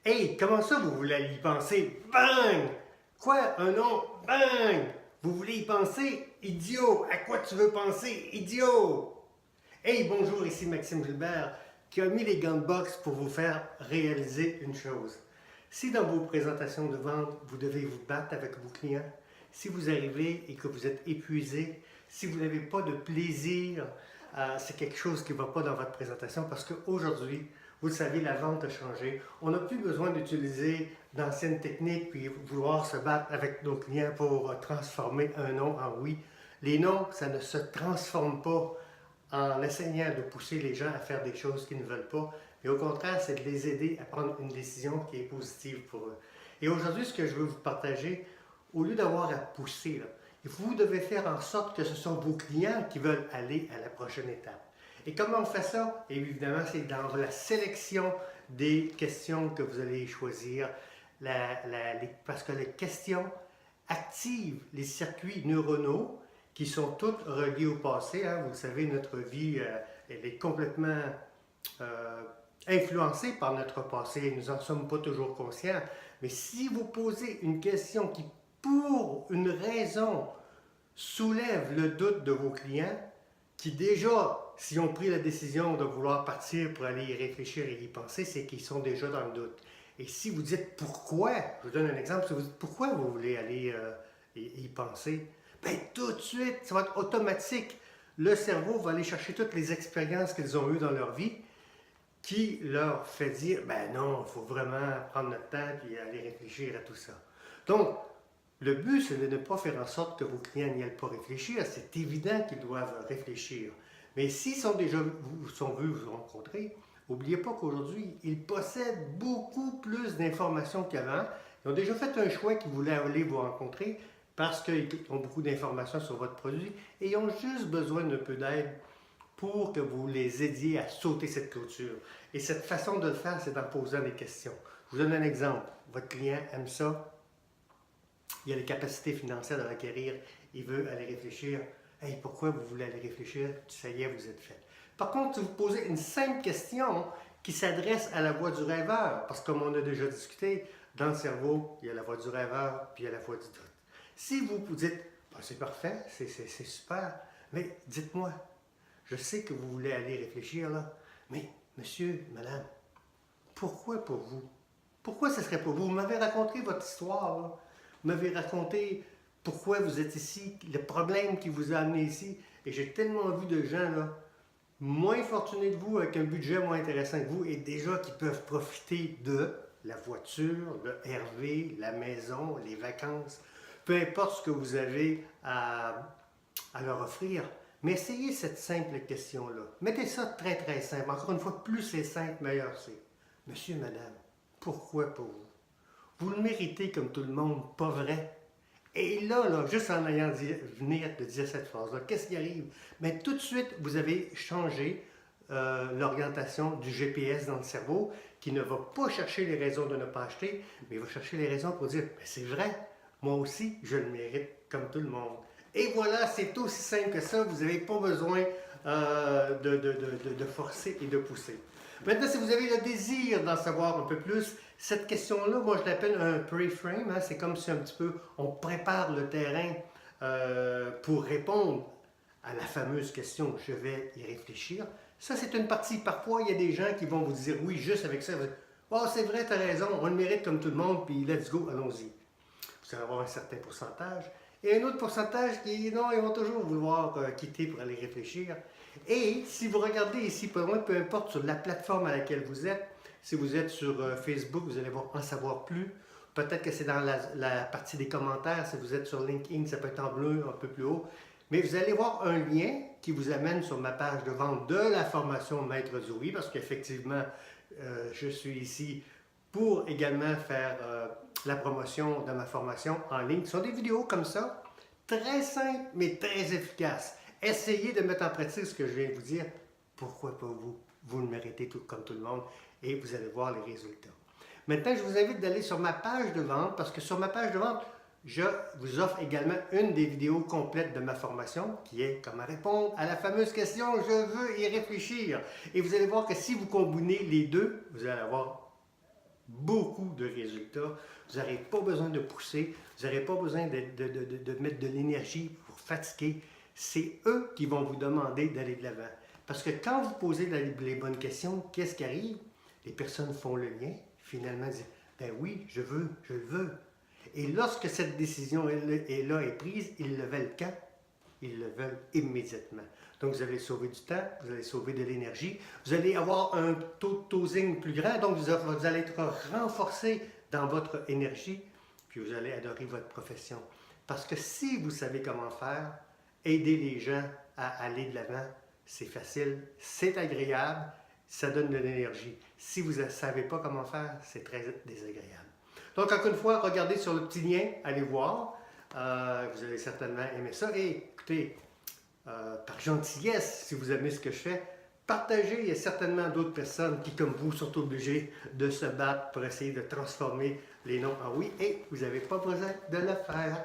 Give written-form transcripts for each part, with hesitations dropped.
Hey, comment ça vous voulez y penser? Bang! Quoi? Un nom? Bang! Vous voulez y penser? Idiot! À quoi tu veux penser? Idiot! Hey, bonjour, ici Maxime Gilbert qui a mis les gants de boxe pour vous faire réaliser une chose. Si dans vos présentations de vente, vous devez vous battre avec vos clients, si vous arrivez et que vous êtes épuisé, si vous n'avez pas de plaisir, c'est quelque chose qui ne va pas dans votre présentation parce qu'aujourd'hui, vous le savez, la vente a changé. On n'a plus besoin d'utiliser d'anciennes techniques puis vouloir se battre avec nos clients pour transformer un non en oui. Les noms, ça ne se transforme pas en essayant de pousser les gens à faire des choses qu'ils ne veulent pas, mais au contraire, c'est de les aider à prendre une décision qui est positive pour eux. Et aujourd'hui, ce que je veux vous partager, au lieu d'avoir à pousser, là, vous devez faire en sorte que ce sont vos clients qui veulent aller à la prochaine étape. Et comment on fait ça? Et évidemment, c'est dans la sélection des questions que vous allez choisir, parce que les questions activent les circuits neuronaux qui sont toutes reliées au passé. Hein. Vous le savez, notre vie, elle est complètement euh, influencée par notre passé. Nous n'en sommes pas toujours conscients. Mais si vous posez une question qui, pour une raison, soulève le doute de vos clients, qui déjà, s'ils ont pris la décision de vouloir partir pour aller y réfléchir et y penser, c'est qu'ils sont déjà dans le doute. Et si vous dites pourquoi, je vous donne un exemple, si vous dites pourquoi vous voulez aller y penser, bien tout de suite, ça va être automatique. Le cerveau va aller chercher toutes les expériences qu'ils ont eues dans leur vie qui leur fait dire, ben non, il faut vraiment prendre notre temps et aller réfléchir à tout ça. Donc, le but, c'est de ne pas faire en sorte que vos clients n'y aillent pas réfléchir. C'est évident qu'ils doivent réfléchir. Mais s'ils sont déjà sont venus vous rencontrer, n'oubliez pas qu'aujourd'hui, ils possèdent beaucoup plus d'informations qu'avant. Ils ont déjà fait un choix qu'ils voulaient aller vous rencontrer parce qu'ils ont beaucoup d'informations sur votre produit et ils ont juste besoin d'un peu d'aide pour que vous les aidiez à sauter cette clôture. Et cette façon de le faire, c'est en posant des questions. Je vous donne un exemple. Votre client aime ça, il a les capacités financières de l'acquérir, il veut aller réfléchir. Hey, pourquoi vous voulez aller réfléchir? Ça y est, vous êtes fait. Par contre, si vous posez une simple question qui s'adresse à la voix du rêveur, parce que comme on a déjà discuté, dans le cerveau, il y a la voix du rêveur, puis il y a la voix du doute. Si vous vous dites, ben, c'est parfait, c'est super, mais dites-moi, je sais que vous voulez aller réfléchir là, mais monsieur, madame, pourquoi pour vous? Pourquoi ce serait pour vous? Vous m'avez raconté votre histoire, là. Vous m'avez raconté pourquoi vous êtes ici, le problème qui vous a amené ici. Et j'ai tellement vu de gens là, moins fortunés que vous, avec un budget moins intéressant que vous, et déjà qui peuvent profiter de la voiture, le RV, la maison, les vacances, peu importe ce que vous avez à leur offrir. Mais essayez cette simple question-là. Mettez ça très très simple. Encore une fois, plus c'est simple, meilleur c'est. Monsieur, madame, pourquoi pas vous? Vous le méritez comme tout le monde, pas vrai? Et là, juste en ayant venir de dire cette phrase-là, qu'est-ce qui arrive? Mais tout de suite, vous avez changé l'orientation du GPS dans le cerveau qui ne va pas chercher les raisons de ne pas acheter, mais va chercher les raisons pour dire, c'est vrai, moi aussi, je le mérite comme tout le monde. Et voilà, c'est aussi simple que ça, vous n'avez pas besoin de forcer et de pousser. Maintenant, si vous avez le désir d'en savoir un peu plus, cette question-là, moi je l'appelle un pre-frame. Hein, c'est comme si un petit peu on prépare le terrain pour répondre à la fameuse question je vais y réfléchir. Ça, c'est une partie. Parfois, il y a des gens qui vont vous dire oui, juste avec ça. Oh, c'est vrai, tu as raison, on le mérite comme tout le monde, puis let's go, allons-y. Vous allez avoir un certain pourcentage. Et un autre pourcentage qui, non, ils vont toujours vouloir quitter pour aller réfléchir. Et si vous regardez ici, peu importe sur la plateforme à laquelle vous êtes, si vous êtes sur Facebook, vous allez en savoir plus. Peut-être que c'est dans la partie des commentaires. Si vous êtes sur LinkedIn, ça peut être en bleu, un peu plus haut. Mais vous allez voir un lien qui vous amène sur ma page de vente de la formation Maître du Oui, parce qu'effectivement, je suis ici pour également faire la promotion de ma formation en ligne. Ce sont des vidéos comme ça, très simples, mais très efficaces. Essayez de mettre en pratique ce que je viens de vous dire. Pourquoi pas vous? Vous le méritez tout comme tout le monde et vous allez voir les résultats. Maintenant, je vous invite d'aller sur ma page de vente parce que sur ma page de vente, je vous offre également une des vidéos complètes de ma formation qui est comment répondre à la fameuse question « Je veux y réfléchir ». Et vous allez voir que si vous combinez les deux, vous allez avoir beaucoup de résultats. Vous n'aurez pas besoin de pousser, vous n'aurez pas besoin de mettre de l'énergie pour fatiguer. C'est eux qui vont vous demander d'aller de l'avant. Parce que quand vous posez les bonnes questions, qu'est-ce qui arrive? Les personnes font le lien, finalement disent, ben oui, je le veux. Et lorsque cette décision est prise, ils le veulent quand? Ils le veulent immédiatement. Donc, vous allez sauver du temps, vous allez sauver de l'énergie, vous allez avoir un taux de tosing plus grand, donc vous allez être renforcé dans votre énergie, puis vous allez adorer votre profession. Parce que si vous savez comment faire, aider les gens à aller de l'avant, c'est facile, c'est agréable, ça donne de l'énergie. Si vous ne savez pas comment faire, c'est très désagréable. Donc, encore une fois, regardez sur le petit lien, allez voir. Vous allez certainement aimer ça. Et écoutez, par gentillesse, si vous aimez ce que je fais, partagez. Il y a certainement d'autres personnes qui, comme vous, sont obligées de se battre pour essayer de transformer les noms en oui. Et vous n'avez pas besoin de le faire.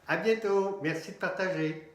À bientôt. Merci de partager.